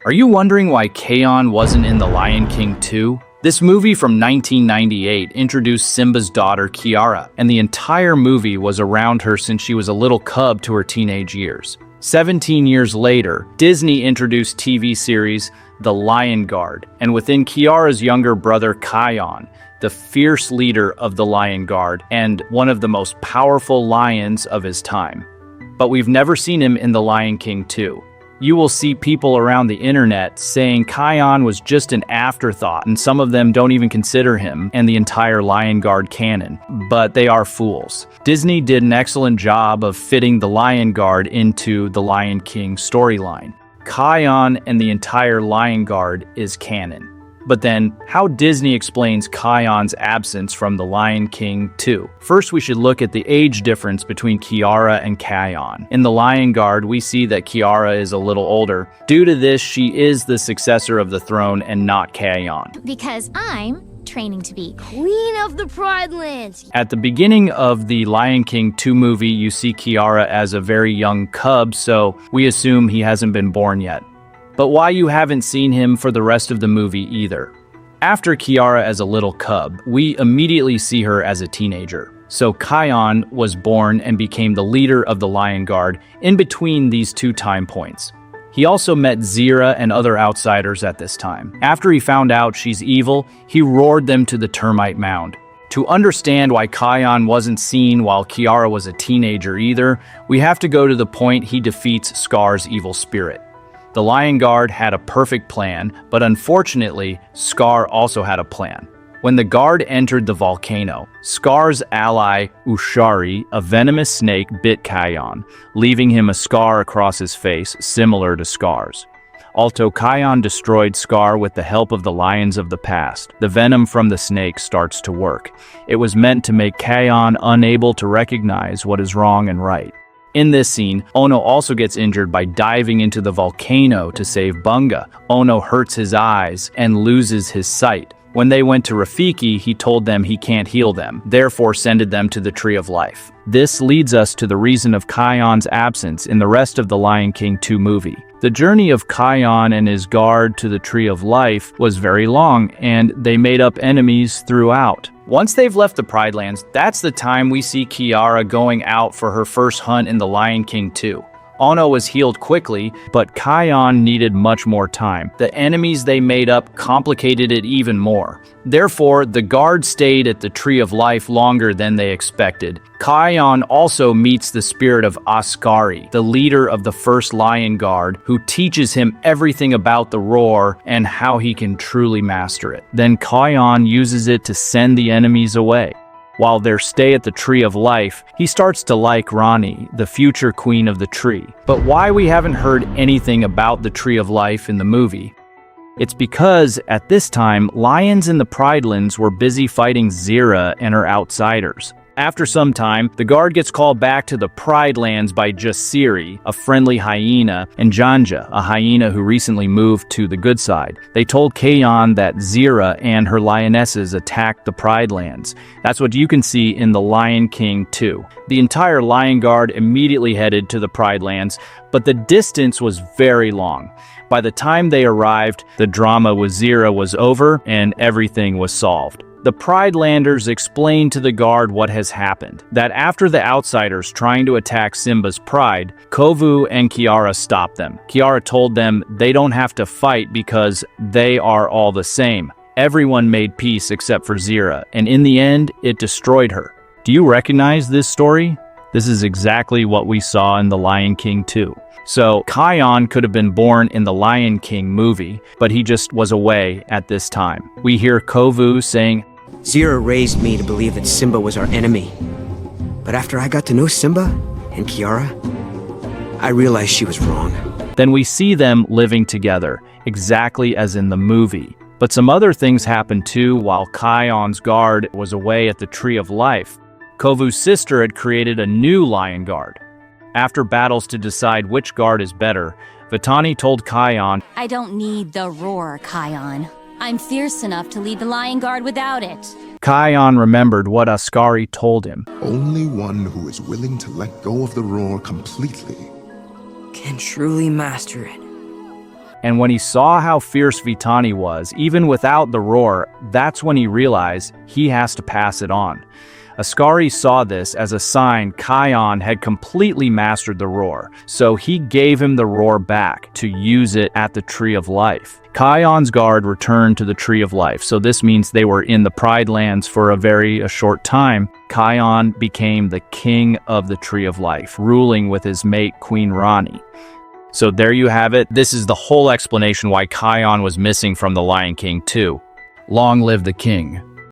Are you wondering why Kion wasn't in The Lion King 2? This movie from 1998 introduced Simba's daughter Kiara, and the entire movie was around her since she was a little cub to her teenage years. 17 years later, Disney introduced TV series The Lion Guard, and within Kiara's younger brother Kion, the fierce leader of the Lion Guard and one of the most powerful lions of his time. But we've never seen him in The Lion King 2. You will see people around the internet saying Kion was just an afterthought, and some of them don't even consider him and the entire Lion Guard canon. But they are fools. Disney did an excellent job of fitting the Lion Guard into the Lion King storyline. Kion and the entire Lion Guard is canon. But then, how Disney explains Kion's absence from The Lion King 2? First, we should look at the age difference between Kiara and Kion. In The Lion Guard, we see that Kiara is a little older. Due to this, she is the successor of the throne and not Kion. Because I'm training to be Queen of the Pride Lands. At the beginning of the Lion King 2 movie, you see Kiara as a very young cub, so we assume he hasn't been born yet. But why you haven't seen him for the rest of the movie either? After Kiara as a little cub, we immediately see her as a teenager. So Kion was born and became the leader of the Lion Guard in between these two time points. He also met Zira and other outsiders at this time. After he found out she's evil, he roared them to the termite mound. To understand why Kion wasn't seen while Kiara was a teenager either, we have to go to the point he defeats Scar's evil spirit. The Lion Guard had a perfect plan, but unfortunately, Scar also had a plan. When the Guard entered the volcano, Scar's ally, Ushari, a venomous snake, bit Kion, leaving him a scar across his face similar to Scar's. Although Kion destroyed Scar with the help of the lions of the past, the venom from the snake starts to work. It was meant to make Kion unable to recognize what is wrong and right. In this scene, Ono also gets injured by diving into the volcano to save Bunga. Ono hurts his eyes and loses his sight. When they went to Rafiki, he told them he can't heal them, therefore sended them to the Tree of Life. This leads us to the reason of Kion's absence in the rest of the Lion King 2 movie. The journey of Kion and his guard to the Tree of Life was very long, and they made up enemies throughout. Once they've left the Pride Lands, that's the time we see Kiara going out for her first hunt in The Lion King 2. Ono was healed quickly, but Kion needed much more time. The enemies they made up complicated it even more. Therefore, the Guard stayed at the Tree of Life longer than they expected. Kion also meets the spirit of Askari, the leader of the first Lion Guard, who teaches him everything about the roar and how he can truly master it. Then Kion uses it to send the enemies away. While their stay at the Tree of Life, he starts to like Rani, the future queen of the tree. But why we haven't heard anything about the Tree of Life in the movie? It's because, at this time, lions in the Pride Lands were busy fighting Zira and her outsiders. After some time, the Guard gets called back to the Pride Lands by Jasiri, a friendly hyena, and Janja, a hyena who recently moved to the good side. They told Kion that Zira and her lionesses attacked the Pride Lands. That's what you can see in The Lion King 2. The entire Lion Guard immediately headed to the Pride Lands, but the distance was very long. By the time they arrived, the drama with Zira was over and everything was solved. The Pride Landers explain to the Guard what has happened, that after the outsiders trying to attack Simba's pride, Kovu and Kiara stopped them. Kiara told them they don't have to fight because they are all the same. Everyone made peace except for Zira, and in the end, it destroyed her. Do you recognize this story? This is exactly what we saw in The Lion King 2. So, Kion could have been born in the Lion King movie, but he just was away at this time. We hear Kovu saying, Zira raised me to believe that Simba was our enemy. But after I got to know Simba and Kiara, I realized she was wrong. Then we see them living together, exactly as in the movie. But some other things happened too while Kion's guard was away at the Tree of Life. Kovu's sister had created a new Lion Guard. After battles to decide which guard is better, Vitani told Kion, I don't need the roar, Kion. I'm fierce enough to lead the Lion Guard without it. Kion remembered what Askari told him. Only one who is willing to let go of the roar completely can truly master it. And when he saw how fierce Vitani was, even without the roar, that's when he realized he has to pass it on. Ascari saw this as a sign Kion had completely mastered the roar, so he gave him the roar back to use it at the Tree of Life. Kion's guard returned to the Tree of Life, so this means they were in the Pride Lands for a short time. Kion became the king of the Tree of Life, ruling with his mate Queen Rani. So there you have it. This is the whole explanation why Kion was missing from The Lion King 2. Long live the king.